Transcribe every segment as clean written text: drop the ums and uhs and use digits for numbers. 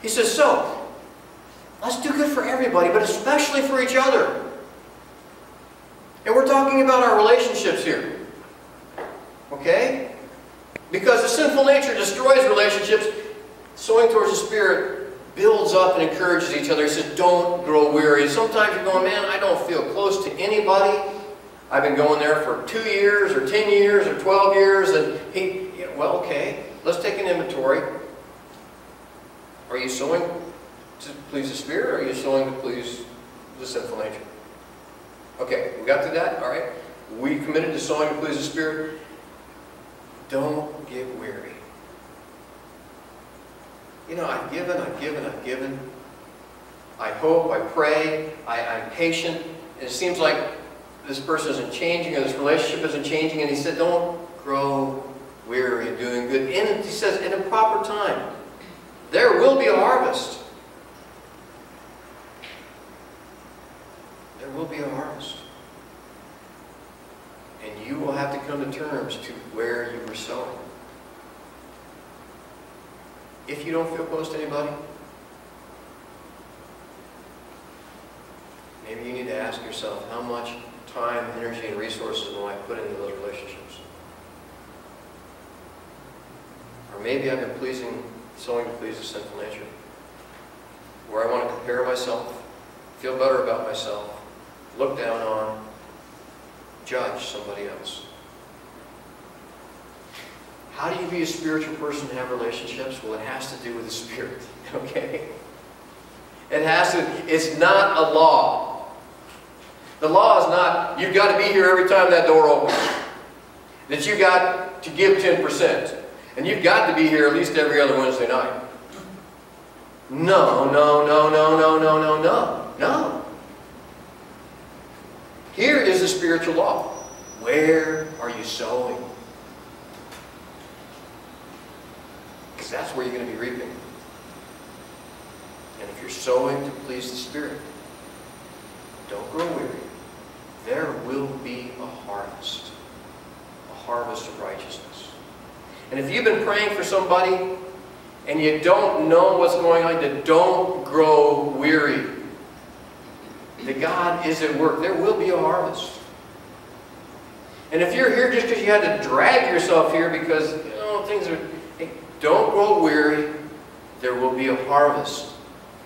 He says, so, let's do good for everybody, but especially for each other. And we're talking about our relationships here. Okay? Because the sinful nature destroys relationships. Sowing towards the Spirit builds up and encourages each other. He says, don't grow weary. Sometimes you're going, man, I don't feel close to anybody. I've been going there for 2 years or 10 years or 12 years. And well, okay, let's take an inventory. Are you sowing to please the Spirit, or are you sowing to please the sinful nature? Okay, we got through that? All right. We committed to sowing to please the Spirit. Don't get weary. You know, I've given, I've given, I've given. I hope, I pray, I'm patient. And it seems like this person isn't changing, or this relationship isn't changing. And he said, don't grow weary of doing good. And he says, in a proper time, there will be a harvest. There will be a harvest. And you will have to come to terms to where you were sowing. If you don't feel close to anybody, maybe you need to ask yourself, how much time, energy, and resources will I put into those relationships? Or maybe I've been sowing to please the sinful nature, where I want to compare myself, feel better about myself, look down on, judge somebody else. How do you be a spiritual person and have relationships? Well, it has to do with the Spirit, okay? It has to, it's not a law. The law is not, you've got to be here every time that door opens. That you've got to give 10%. And you've got to be here at least every other Wednesday night. No, no, no, no, no, no, no, no, no. Here is the spiritual law. Where are you sowing? Because that's where you're going to be reaping. And if you're sowing to please the Spirit, don't grow weary. There will be a harvest of righteousness. And if you've been praying for somebody and you don't know what's going on, then don't grow weary. That God is at work. There will be a harvest. And if you're here just because you had to drag yourself here because, you know, things are... Hey, don't grow weary. There will be a harvest.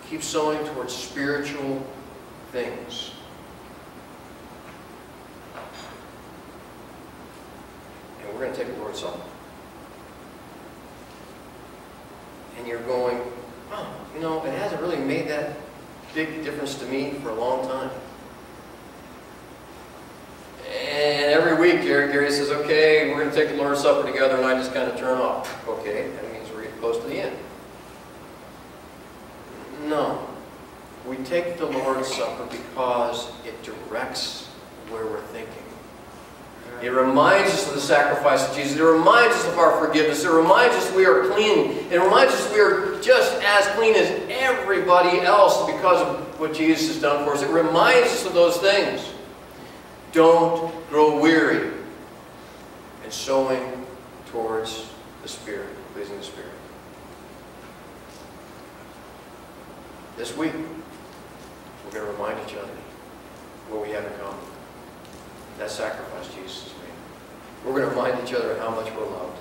Keep sowing towards spiritual things. And we're going to take the Lord's Supper. And you're going, oh, you know, it hasn't really made that big difference to me for a long time. And every week, Gary says, okay, we're going to take the Lord's Supper together, and I just kind of turn off. Okay, that means we're getting close to the end. No. We take the Lord's Supper because it directs where we're thinking. It reminds us of the sacrifice of Jesus. It reminds us of our forgiveness. It reminds us we are clean. It reminds us we are just as clean as everybody else because of what Jesus has done for us. It reminds us of those things. Don't grow weary in sowing towards the Spirit, pleasing the Spirit. This week, we're going to remind each other what we have in common. That sacrifice Jesus has made. We're going to remind each other how much we're loved.